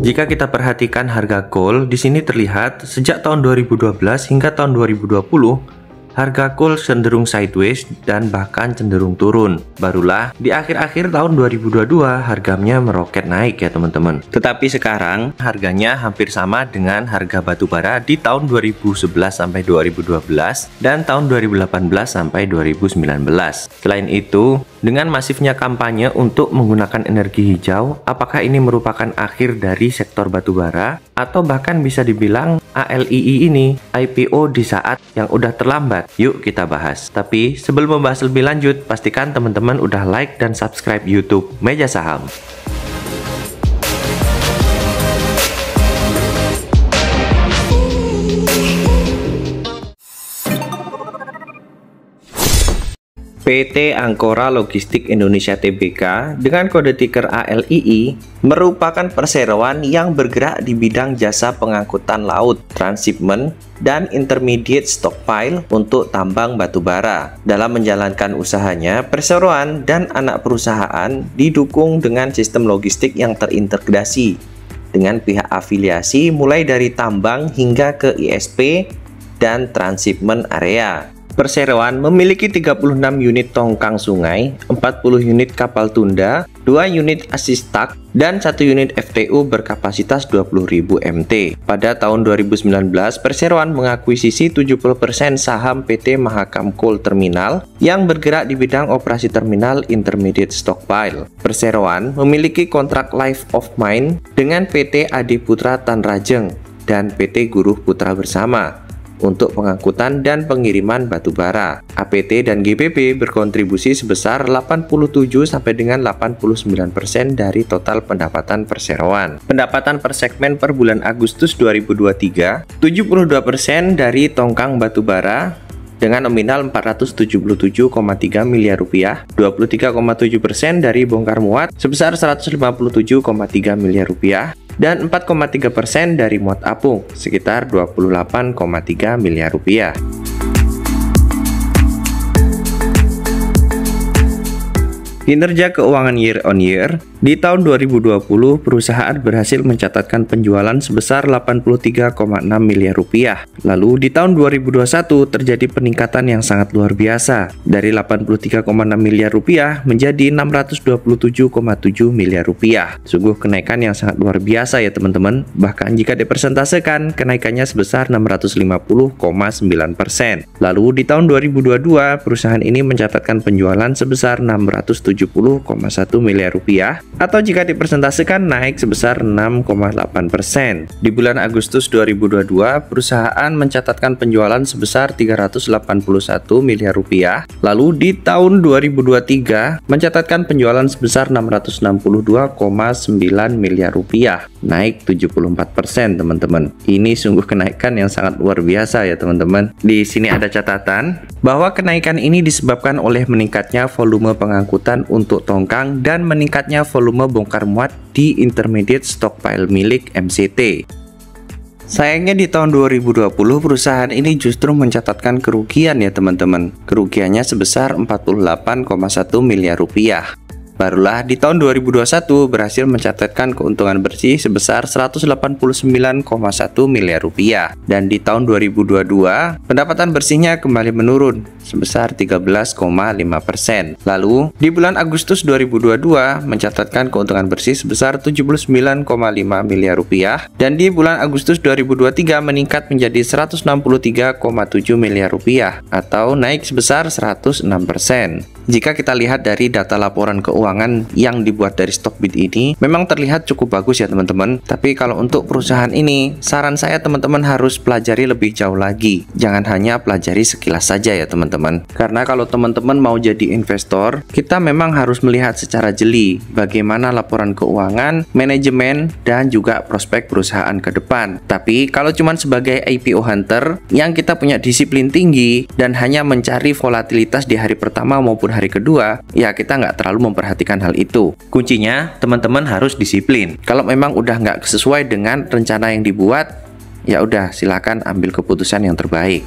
Jika kita perhatikan harga gold, di sini terlihat sejak tahun 2012 hingga tahun 2020, harga gold cenderung sideways dan bahkan cenderung turun. Barulah di akhir-akhir tahun 2022 harganya meroket naik ya teman-teman. Tetapi sekarang harganya hampir sama dengan harga batu bara di tahun 2011 sampai 2012 dan tahun 2018 sampai 2019. Selain itu, dengan masifnya kampanye untuk menggunakan energi hijau, apakah ini merupakan akhir dari sektor batubara? Atau bahkan bisa dibilang ALII ini IPO di saat yang udah terlambat? Yuk kita bahas. Tapi sebelum membahas lebih lanjut, pastikan teman-teman udah like dan subscribe YouTube Meja Saham. PT Angkora Logistik Indonesia Tbk dengan kode tiker ALII merupakan perseroan yang bergerak di bidang jasa pengangkutan laut, transshipment, dan intermediate stockpile untuk tambang batubara. Dalam menjalankan usahanya, perseroan dan anak perusahaan didukung dengan sistem logistik yang terintegrasi dengan pihak afiliasi mulai dari tambang hingga ke ISP dan transshipment area. Perseroan memiliki 36 unit tongkang sungai, 40 unit kapal tunda, 2 unit asistak, dan 1 unit FTU berkapasitas 20.000 MT. Pada tahun 2019, Perseroan mengakuisisi 70% saham PT Mahakam Coal Terminal yang bergerak di bidang operasi terminal intermediate stockpile. Perseroan memiliki kontrak life of mine dengan PT Adiputra Tanrajeng dan PT Guruh Putra Bersama untuk pengangkutan dan pengiriman batu bara. APT dan GBP berkontribusi sebesar 87 sampai dengan 89% dari total pendapatan perseroan. Pendapatan per segmen per bulan Agustus 2023, 72% dari tongkang batu bara dengan nominal 477,3 miliar rupiah, 23,7% dari bongkar muat sebesar 157,3 miliar rupiah, dan 4,3% dari muat apung sekitar 28,3 miliar rupiah. Kinerja keuangan year on year, di tahun 2020 perusahaan berhasil mencatatkan penjualan sebesar 83,6 miliar rupiah. Lalu di tahun 2021 terjadi peningkatan yang sangat luar biasa dari 83,6 miliar rupiah menjadi 627,7 miliar rupiah. Sungguh kenaikan yang sangat luar biasa ya teman-teman. Bahkan jika dipersentasekan kenaikannya sebesar 650,9%. Lalu di tahun 2022 perusahaan ini mencatatkan penjualan sebesar 670,1 miliar rupiah atau jika dipresentasekan naik sebesar 6,8%. Di bulan Agustus 2022 perusahaan mencatatkan penjualan sebesar 381 miliar rupiah. Lalu di tahun 2023 mencatatkan penjualan sebesar 662,9 miliar rupiah, naik 74% teman-teman. Ini sungguh kenaikan yang sangat luar biasa ya teman-teman. Di sini ada catatan bahwa kenaikan ini disebabkan oleh meningkatnya volume pengangkutan untuk tongkang dan meningkatnya volume bongkar muat di intermediate stockpile milik MCT. Sayangnya di tahun 2020 perusahaan ini justru mencatatkan kerugian ya teman-teman. Kerugiannya sebesar 48,1 miliar rupiah. Barulah di tahun 2021 berhasil mencatatkan keuntungan bersih sebesar 189,1 miliar rupiah. Dan di tahun 2022 pendapatan bersihnya kembali menurun sebesar 13,5%. Lalu di bulan Agustus 2022 mencatatkan keuntungan bersih sebesar 79,5 miliar rupiah. Dan di bulan Agustus 2023 meningkat menjadi 163,7 miliar rupiah atau naik sebesar 106%. Jika kita lihat dari data laporan keuangan yang dibuat dari Stockbit ini, memang terlihat cukup bagus ya teman-teman. Tapi kalau untuk perusahaan ini, saran saya teman-teman harus pelajari lebih jauh lagi. Jangan hanya pelajari sekilas saja ya teman-teman. Karena kalau teman-teman mau jadi investor, kita memang harus melihat secara jeli bagaimana laporan keuangan, manajemen, dan juga prospek perusahaan ke depan. Tapi kalau cuma sebagai IPO hunter yang kita punya disiplin tinggi dan hanya mencari volatilitas di hari pertama maupun hari kedua, ya kita nggak terlalu memperhatikan hal itu. Kuncinya teman-teman harus disiplin. Kalau memang udah nggak sesuai dengan rencana yang dibuat, ya udah silakan ambil keputusan yang terbaik.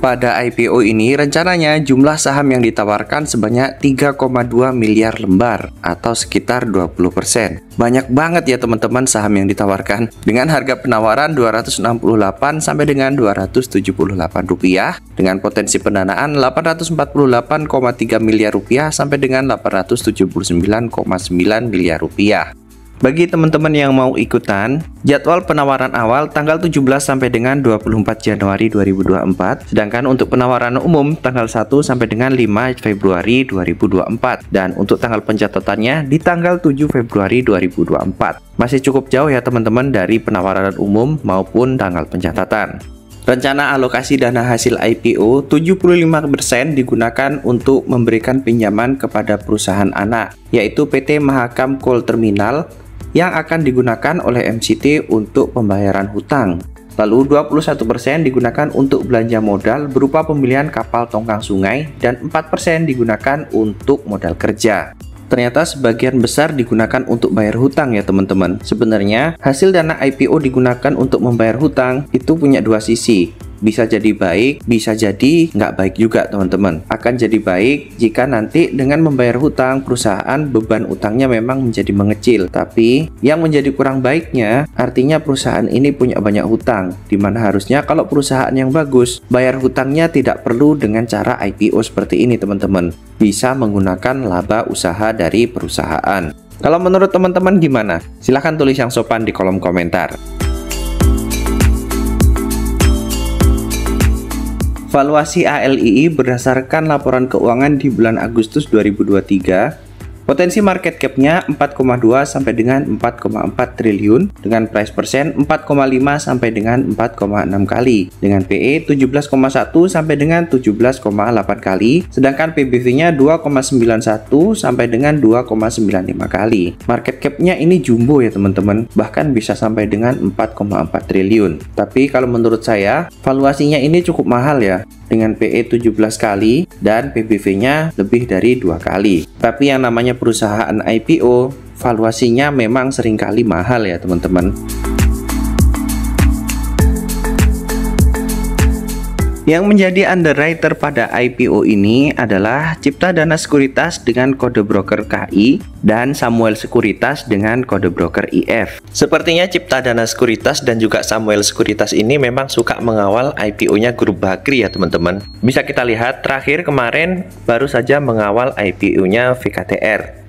Pada IPO ini rencananya jumlah saham yang ditawarkan sebanyak 3,2 miliar lembar atau sekitar 20%. Banyak banget ya teman-teman saham yang ditawarkan dengan harga penawaran Rp268 sampai dengan Rp278 dengan potensi pendanaan Rp848,3 miliar sampai dengan Rp879,9 miliar. Bagi teman-teman yang mau ikutan, jadwal penawaran awal tanggal 17 sampai dengan 24 Januari 2024, sedangkan untuk penawaran umum tanggal 1 sampai dengan 5 Februari 2024, dan untuk tanggal pencatatannya di tanggal 7 Februari 2024. Masih cukup jauh ya teman-teman dari penawaran umum maupun tanggal pencatatan. Rencana alokasi dana hasil IPO 75% digunakan untuk memberikan pinjaman kepada perusahaan anak, yaitu PT Mahakam Coal Terminal yang akan digunakan oleh MCT untuk pembayaran hutang. Lalu 21% digunakan untuk belanja modal berupa pembelian kapal tongkang sungai dan 4% digunakan untuk modal kerja. Ternyata sebagian besar digunakan untuk bayar hutang ya teman-teman. Sebenarnya hasil dana IPO digunakan untuk membayar hutang itu punya dua sisi. Bisa jadi baik, bisa jadi nggak baik juga teman-teman. Akan jadi baik jika nanti dengan membayar hutang perusahaan beban utangnya memang menjadi mengecil. Tapi yang menjadi kurang baiknya artinya perusahaan ini punya banyak hutang, dimana harusnya kalau perusahaan yang bagus bayar hutangnya tidak perlu dengan cara IPO seperti ini teman-teman. Bisa menggunakan laba usaha dari perusahaan. Kalau menurut teman-teman gimana? Silahkan tulis yang sopan di kolom komentar. Valuasi ALII berdasarkan laporan keuangan di bulan Agustus 2023, potensi market cap-nya 4,2 sampai dengan 4,4 triliun dengan price persen 4,5 sampai dengan 4,6 kali dengan PE 17,1 sampai dengan 17,8 kali, sedangkan PBV-nya 2,91 sampai dengan 2,95 kali. Market cap-nya ini jumbo ya teman-teman, bahkan bisa sampai dengan 4,4 triliun. Tapi kalau menurut saya, valuasinya ini cukup mahal ya, dengan PE 17 kali dan PBV-nya lebih dari 2 kali. Tapi yang namanya perusahaan IPO, valuasinya memang seringkali mahal ya teman-teman. Yang menjadi underwriter pada IPO ini adalah Cipta Dana Sekuritas dengan kode broker KI dan Samuel Sekuritas dengan kode broker IF. Sepertinya Cipta Dana Sekuritas dan juga Samuel Sekuritas ini memang suka mengawal IPO-nya Grup Bakri ya teman-teman. Bisa kita lihat terakhir kemarin baru saja mengawal IPO-nya VKTR.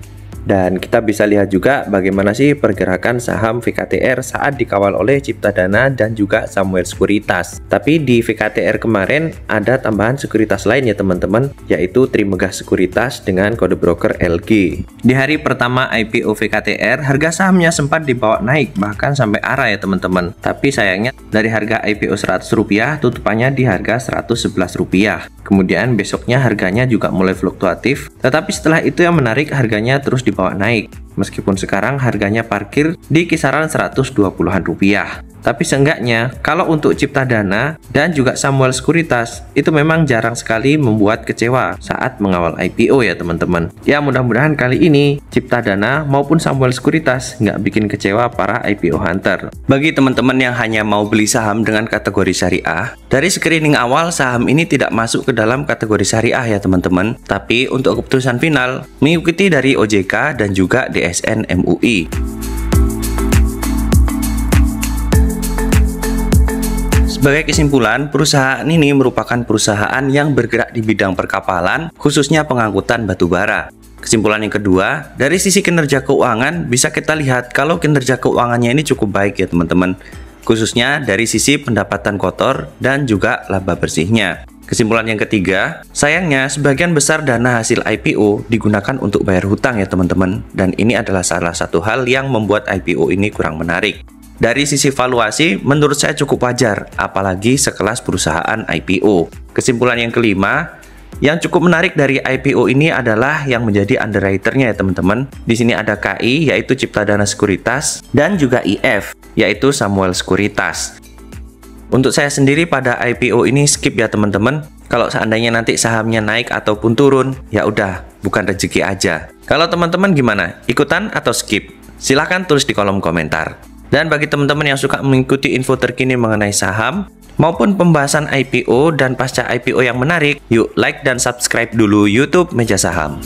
Dan kita bisa lihat juga bagaimana sih pergerakan saham VKTR saat dikawal oleh Cipta Dana dan juga Samuel Sekuritas. Tapi di VKTR kemarin ada tambahan sekuritas lain ya teman-teman, yaitu Trimegah Sekuritas dengan kode broker LG. Di hari pertama IPO VKTR, harga sahamnya sempat dibawa naik bahkan sampai arah ya teman-teman. Tapi sayangnya dari harga IPO Rp100 tutupannya di harga Rp111. Kemudian besoknya harganya juga mulai fluktuatif, tetapi setelah itu yang menarik harganya terus dibawa naik. Meskipun sekarang harganya parkir di kisaran 120-an rupiah. Tapi seenggaknya kalau untuk Cipta Dana dan juga Samuel Sekuritas itu memang jarang sekali membuat kecewa saat mengawal IPO ya teman-teman. Ya mudah-mudahan kali ini Cipta Dana maupun Samuel Sekuritas nggak bikin kecewa para IPO hunter. Bagi teman-teman yang hanya mau beli saham dengan kategori syariah, dari screening awal saham ini tidak masuk ke dalam kategori syariah ya teman-teman. Tapi untuk keputusan final mengikuti dari OJK dan juga DSN MUI. Sebagai kesimpulan, perusahaan ini merupakan perusahaan yang bergerak di bidang perkapalan, khususnya pengangkutan batu bara. Kesimpulan yang kedua, dari sisi kinerja keuangan, bisa kita lihat kalau kinerja keuangannya ini cukup baik ya teman-teman. Khususnya dari sisi pendapatan kotor dan juga laba bersihnya. Kesimpulan yang ketiga, sayangnya sebagian besar dana hasil IPO digunakan untuk bayar hutang ya teman-teman. Dan ini adalah salah satu hal yang membuat IPO ini kurang menarik. Dari sisi valuasi, menurut saya cukup wajar, apalagi sekelas perusahaan IPO. Kesimpulan yang kelima, yang cukup menarik dari IPO ini adalah yang menjadi underwriter-nya ya teman-teman. Di sini ada KI, yaitu Cipta Dana Sekuritas, dan juga IF, yaitu Samuel Sekuritas. Untuk saya sendiri pada IPO ini skip ya teman-teman. Kalau seandainya nanti sahamnya naik ataupun turun, ya udah, bukan rezeki aja. Kalau teman-teman gimana? Ikutan atau skip? Silahkan tulis di kolom komentar. Dan bagi teman-teman yang suka mengikuti info terkini mengenai saham, maupun pembahasan IPO dan pasca IPO yang menarik, yuk like dan subscribe dulu YouTube Meja Saham.